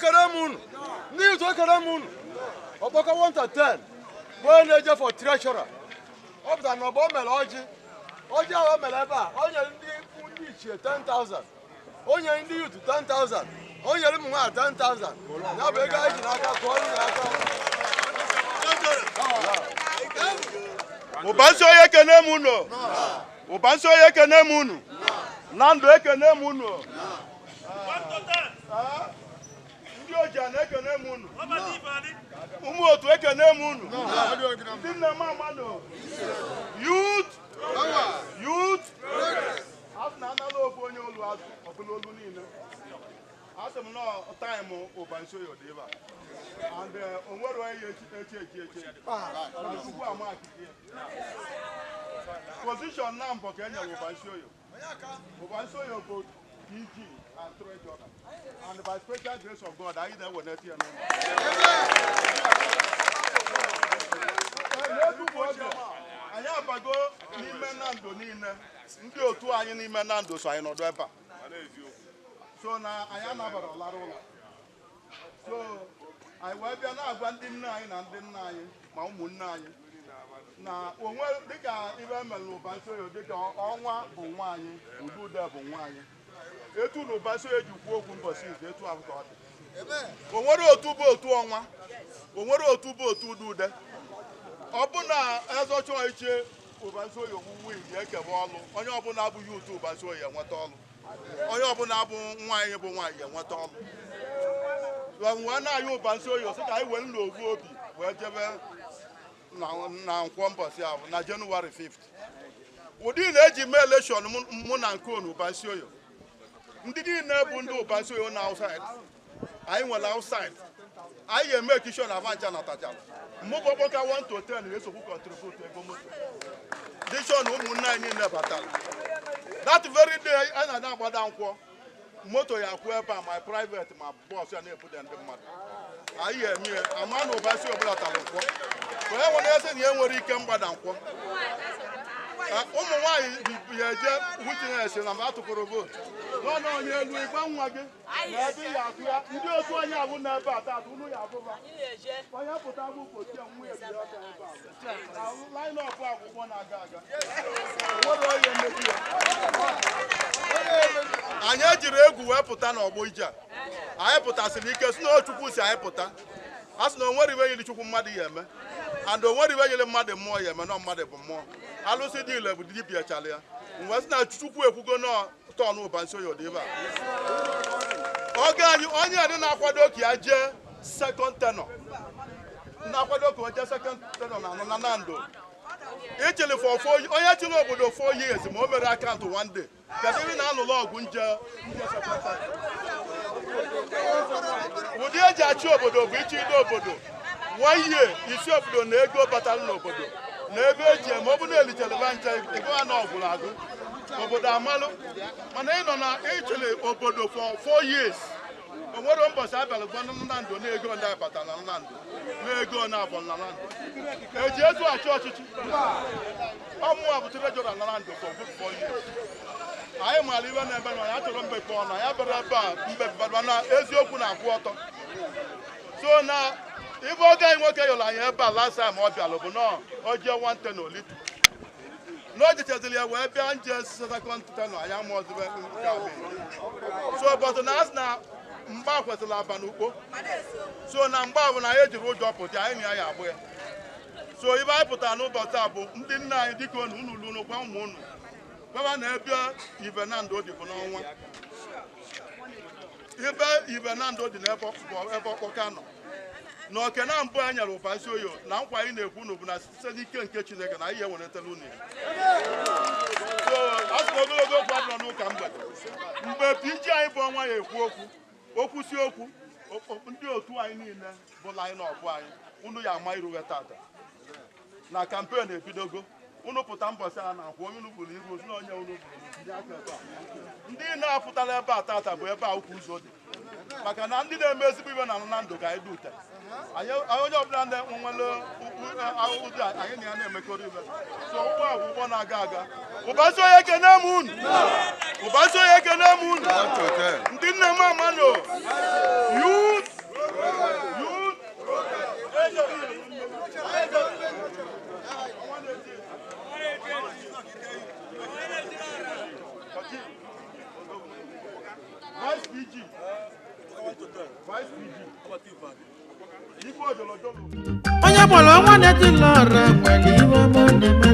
Ekelemun. News Ekelemun. Oboka 1 to 10. When they for treasurer. Up than no bomel Oji. Oji our melaba. Oji ndi 10,000. Oji ndi you to 10,000. Oji limu 10,000. Now we guys in aka Ubanso Ekenemuno. Ubanso Ekenemunu. Nando Ekenemuno. 1 to 10. Ndị oji Ekenemunu. Ụmụ otu Ekenemunu. Ndị nne mmadụ. Youth. Youth. Asị na anala ofu onye olu azụ ọbụla olu niile. Asị m nọ taịmụ Ubanso Yodiba. And onwere onye echi. Chukwu ama akike. Position now for Kenya Ubanso Yo go DG and treasurer. And by special grace of God, I either will not hear no. I have a go Nando Nina. Ndị otu anyị n'ime Nando so anyị nọdụ ebe a. So na anyị anabara ọlarụ. So anyị wee bịa na-agwa ndị nne anyị na ndị nna anyị ma ụmụnne anyị na onwe dịka ibe mere n'Ubanso Yo dịka ọnwa bụ nwaanyị udude bụ nwaanyị etu n'Ubanso Yo ji kwuo okwu mbọsị izu etu ahụ ka ọ dị o nwere otu bụ otu ọnwa o nwere otu bụ otu udude ọ bụ na ezọchọ iche Ubanso Yo wuwu iji ekebe ọlụ onye ọbụla abụghị otu Ubanso Yo enweta ọlụ onye ọbụla bụ nwaanyị enweta ọlụ wee na-ayị Ubanso Yo sị ka anyị wee n'ovu obi wee jebe na nkwọ mbọsị ahụ na Jenụwarị 5th. Ụdị na-eji mee elekshọn mụ na nke Ubanso Yo. Ndị niile bụ ndị Ubanso Yo na outside. Anyị nwere outside. Anyị ga-eme kishọn avancha na tachala. Mụ bụ ọkpọka 1 to 10 na-esokwu contribute ego moto. Dishọn ụmụnne anyị niile batara. That very day anyị na-agbada nkwọ. Moto ya kwụ ebe a ma private ma bọs ya na-ebute ndị mmadụ. Anyị eme ama na Ubanso Yo bụla tara nkwọ. Onye nwere ese na enwere ike mgbada nkwọ. Ụmụ nwaanyị ya eje witness na atụpụrụ votu. N'ọnụ onye elu ịgba nwa gị na ebe ya atụ ya ndị otu onye abụ n'ebe a taata unu ya abụba. Onye pụta bụ ụbọchị nwa ebi ọka ebe a. Line up akwụkwọ na-aga aga. Nwere onye mmebi ya. Anyị ejiri egwu wee pụta n'ọgbọ ije a. Anyị pụtasịrị ike si na Chukwu si anyị pụta. A sị na onwere iwe yiri Chukwu mmadụ ya eme. And onwere iwe yiri mmadụ mmụọ ya eme na mmadụ bụ mmụọ. Alụsị dị ile bụ dibịa chala ya. Mgbe sị na Chukwu ekwugo na tọnụ Ubanso Yo dị ebe a. Oge anyị onye adị na-akwado ka ya jee second tenor. Na-akwado ka o jee second tenor na Nando. Echele for 4 years. Onye chịrị obodo 4 years ma o mere akaụntụ 1 day. Kedu ihe na-alụlụ ọgwụ nje second tenor. Ụdị eji achị obodo bụ ichi ide obodo. 1 year isi obodo na ego batara n'obodo. Na ebe eji eme ọ bụ na elitere bancha ego ha na ọgwụrụ agụ. Obodo amalụ. Mana ị nọ na echele obodo for 4 years. O nwere mbọchị abịara gwa Nando na ego ndị batara na Nando. Na ego na abọ na Nando. Eji ezu achị ọchịchị. Ọmụwa bụ treasurer na Nando for good 4 years. Anyị maara iwe na-ebe na ya chọrọ mbepe ọnụ ya bịara ebe a mbepe na eziokwu na-akwụ ọtọ. So na ibe oge anyị nwoke yọrọ anyị ebe a last time ọ bịara bụ na o jee 1 tenor olitu. Na o jechaziri ya wee bịa nje second tenor anyị amụọzibe nke abịa. So but na asị na mgba kwesịrị aba n'ukpo. So na mgba bụ na anyị ejiri ụjọ pụta anyị na ya agbụ ya. So ibe anyị pụtara n'ụbọchị a bụ ndị nna anyị dịka unu ulu gwa ụmụ unu. Baba na ebe ibe Nando dị bụ n'ọnwa. Ibe Nando dị n'ebe ọkpọka nọ. Na oke na mbụ anyị nyere Ubanso Yo na nkwa anyị na-ekwu n'obu na site n'ike nke Chineke na ihe enweretela unu. So asị ogologo okwu adịrọ n'ụka mgbede. Mgbe PG anyị bụ ọnwa ya ekwu okwu si okwu ndị otu anyị niile bụ line up anyị unu ya ama iruwe tata. Na kampen ebidogo. Unu pụta mbọsị a na-akwụ onye unu buru iru ozu na onye unu buru ndị na-apụtala ebe a tata bụ ebe a ukwu ụzọ dị maka na ndị na-eme ezigbo ibe na Nando ka anyị dute onye ọbụla nwere ụdị anyị na ya na-emekọrọ ibe so ụgbọ akwụkwọ na-aga aga Ubanso Yo ekene m unu Ubanso Yo ekene m unu ndị nne m amanụ youth PG. Vice PG. Ibo jolojolo. Onye bolo nwa na ti lora nwere iwe mo ne